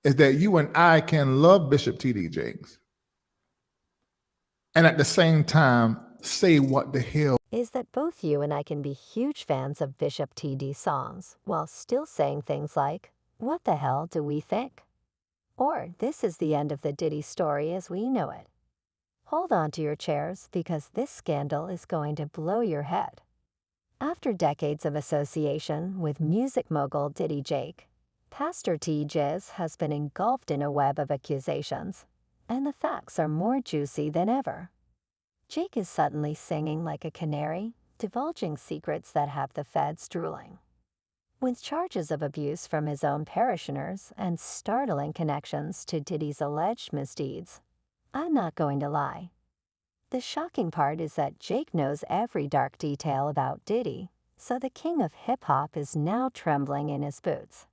is that you and I can love Bishop T.D. Jakes and at the same time say what the hell. Is that both you and I can be huge fans of Bishop T.D. songs while still saying things like, "What the hell do we think?" Or, "This is the end of the Diddy story as we know it." Hold on to your chairs because this scandal is going to blow your head. After decades of association with music mogul Diddy Jake, Pastor T. Jiz has been engulfed in a web of accusations, and the facts are more juicy than ever. Jake is suddenly singing like a canary, divulging secrets that have the feds drooling. With charges of abuse from his own parishioners and startling connections to Diddy's alleged misdeeds, I'm not going to lie. The shocking part is that Jake knows every dark detail about Diddy, so the king of hip-hop is now trembling in his boots.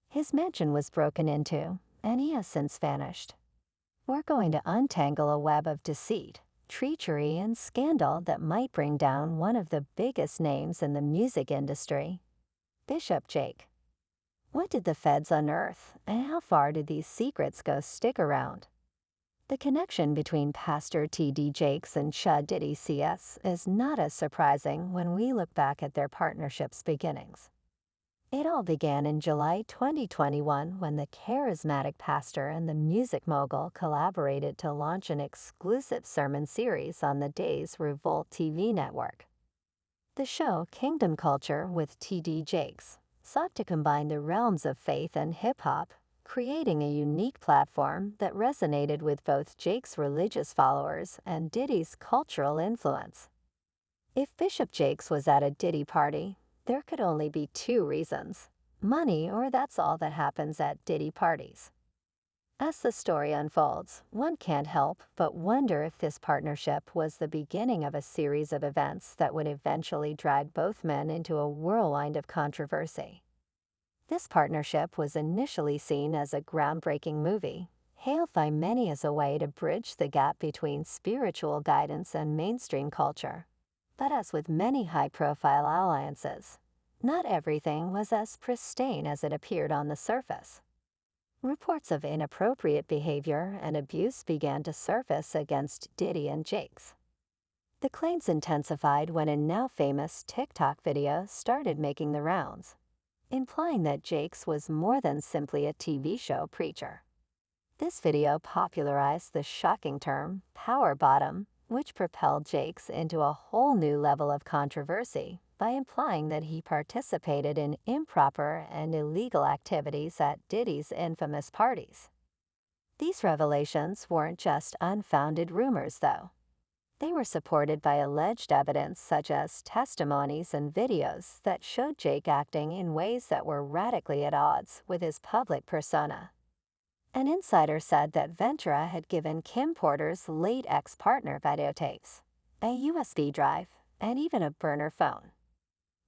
His mansion was broken into, and he has since vanished. We're going to untangle a web of deceit, treachery, and scandal that might bring down one of the biggest names in the music industry, Bishop Jake. What did the feds unearth, and how far did these secrets go stick around? The connection between Pastor T.D. Jakes and Chud Diddy CS is not as surprising when we look back at their partnership's beginnings. It all began in July 2021 when the charismatic pastor and the music mogul collaborated to launch an exclusive sermon series on the day's Revolt TV network. The show, Kingdom Culture with T.D. Jakes, sought to combine the realms of faith and hip-hop, creating a unique platform that resonated with both Jake's religious followers and Diddy's cultural influence. If Bishop Jakes was at a Diddy party, there could only be two reasons: money, or that's all that happens at Diddy parties. As the story unfolds, one can't help but wonder if this partnership was the beginning of a series of events that would eventually drag both men into a whirlwind of controversy. This partnership was initially seen as a groundbreaking movie, hailed by many as a way to bridge the gap between spiritual guidance and mainstream culture. But as with many high-profile alliances, not everything was as pristine as it appeared on the surface. Reports of inappropriate behavior and abuse began to surface against Diddy and Jakes. The claims intensified when a now-famous TikTok video started making the rounds, implying that Jakes was more than simply a TV show preacher. This video popularized the shocking term power bottom, which propelled Jakes into a whole new level of controversy by implying that he participated in improper and illegal activities at Diddy's infamous parties. These revelations weren't just unfounded rumors, though. They were supported by alleged evidence such as testimonies and videos that showed Jake acting in ways that were radically at odds with his public persona. An insider said that Ventura had given Kim Porter's late ex-partner videotapes, a USB drive, and even a burner phone.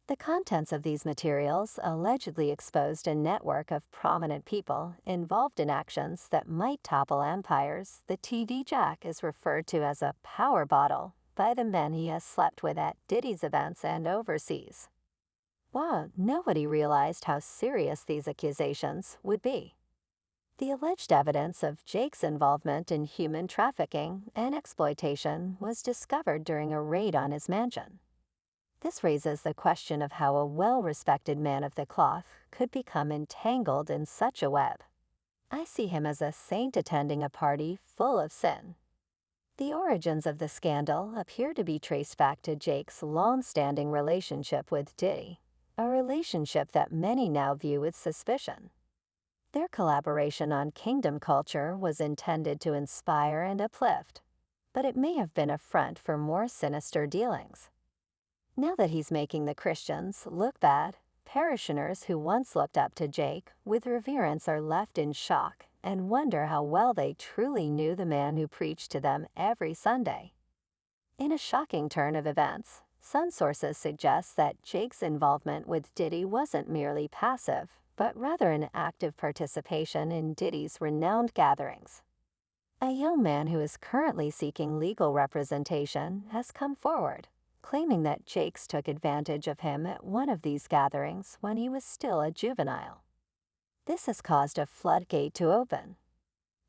The contents of these materials allegedly exposed a network of prominent people involved in actions that might topple empires. The TD Jack is referred to as a power bottle by the men he has slept with at Diddy's events and overseas. Wow, nobody realized how serious these accusations would be. The alleged evidence of Jake's involvement in human trafficking and exploitation was discovered during a raid on his mansion. This raises the question of how a well-respected man of the cloth could become entangled in such a web. I see him as a saint attending a party full of sin. The origins of the scandal appear to be traced back to Jake's long-standing relationship with Diddy, a relationship that many now view with suspicion. Their collaboration on Kingdom Culture was intended to inspire and uplift, but it may have been a front for more sinister dealings. Now that he's making the Christians look bad, parishioners who once looked up to Jake with reverence are left in shock and wonder how well they truly knew the man who preached to them every Sunday. In a shocking turn of events, some sources suggest that Jake's involvement with Diddy wasn't merely passive, but rather an active participation in Diddy's renowned gatherings. A young man who is currently seeking legal representation has come forward, claiming that Jakes took advantage of him at one of these gatherings when he was still a juvenile. This has caused a floodgate to open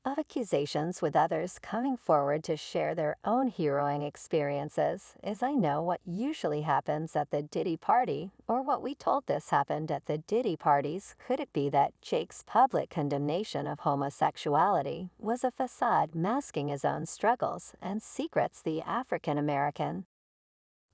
of accusations, with others coming forward to share their own harrowing experiences. As I know what usually happens at the Diddy party, or what we told this happened at the Diddy parties. Could it be that Jake's public condemnation of homosexuality was a facade masking his own struggles and secrets? The African American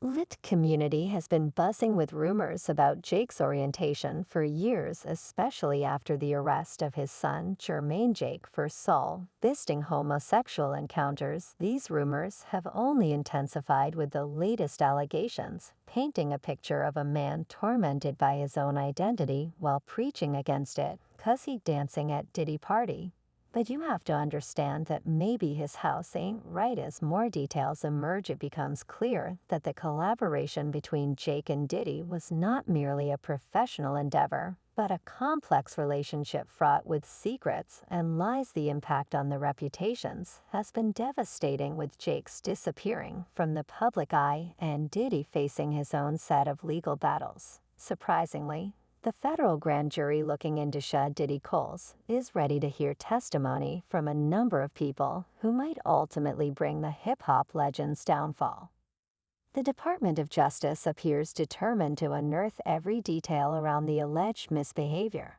lit community has been buzzing with rumors about Jake's orientation for years, especially after the arrest of his son, Jermaine Jake, for soul-fisting homosexual encounters. These rumors have only intensified with the latest allegations, painting a picture of a man tormented by his own identity while preaching against it. 'Cause he dancing at Diddy party. But you have to understand that maybe his house ain't right. As more details emerge, it becomes clear that the collaboration between Jake and Diddy was not merely a professional endeavor, but a complex relationship fraught with secrets and lies. The impact on the reputations has been devastating, with Jake's disappearing from the public eye and Diddy facing his own set of legal battles. Surprisingly, the federal grand jury looking into Diddy Coles is ready to hear testimony from a number of people who might ultimately bring the hip-hop legend's downfall. The Department of Justice appears determined to unearth every detail around the alleged misbehavior.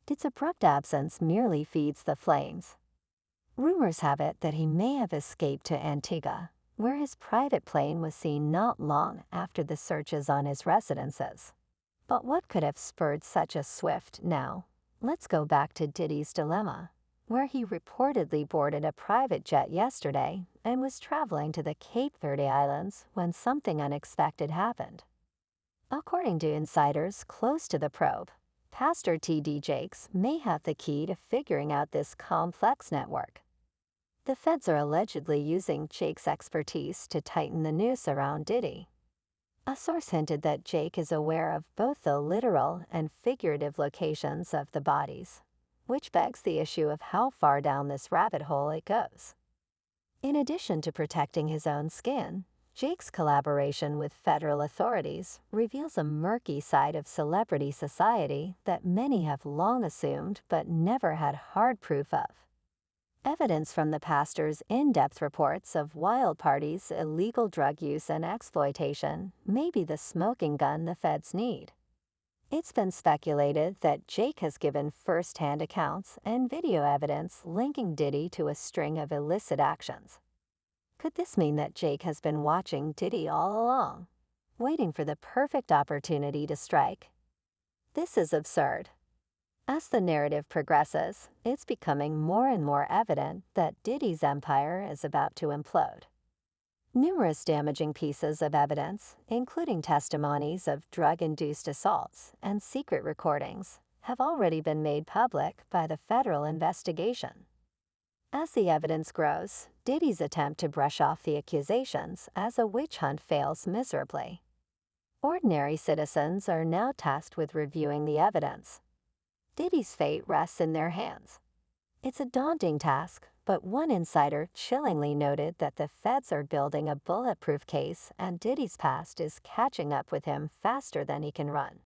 Diddy's abrupt absence merely feeds the flames. Rumors have it that he may have escaped to Antigua, where his private plane was seen not long after the searches on his residences. But what could have spurred such a swift now? Let's go back to Diddy's dilemma, where he reportedly boarded a private jet yesterday and was traveling to the Cape Verde Islands when something unexpected happened. According to insiders close to the probe, Pastor T.D. Jakes may have the key to figuring out this complex network. The feds are allegedly using Jake's expertise to tighten the noose around Diddy. A source hinted that Jake is aware of both the literal and figurative locations of the bodies, which begs the issue of how far down this rabbit hole it goes. In addition to protecting his own skin, Jake's collaboration with federal authorities reveals a murky side of celebrity society that many have long assumed but never had hard proof of. Evidence from the pastor's in-depth reports of wild parties, illegal drug use, and exploitation may be the smoking gun the feds need. It's been speculated that Jake has given first-hand accounts and video evidence linking Diddy to a string of illicit actions. Could this mean that Jake has been watching Diddy all along, waiting for the perfect opportunity to strike? This is absurd. As the narrative progresses, it's becoming more and more evident that Diddy's empire is about to implode. Numerous damaging pieces of evidence, including testimonies of drug-induced assaults and secret recordings, have already been made public by the federal investigation. As the evidence grows, Diddy's attempt to brush off the accusations as a witch hunt fails miserably. Ordinary citizens are now tasked with reviewing the evidence. Diddy's fate rests in their hands. It's a daunting task, but one insider chillingly noted that the feds are building a bulletproof case and Diddy's past is catching up with him faster than he can run.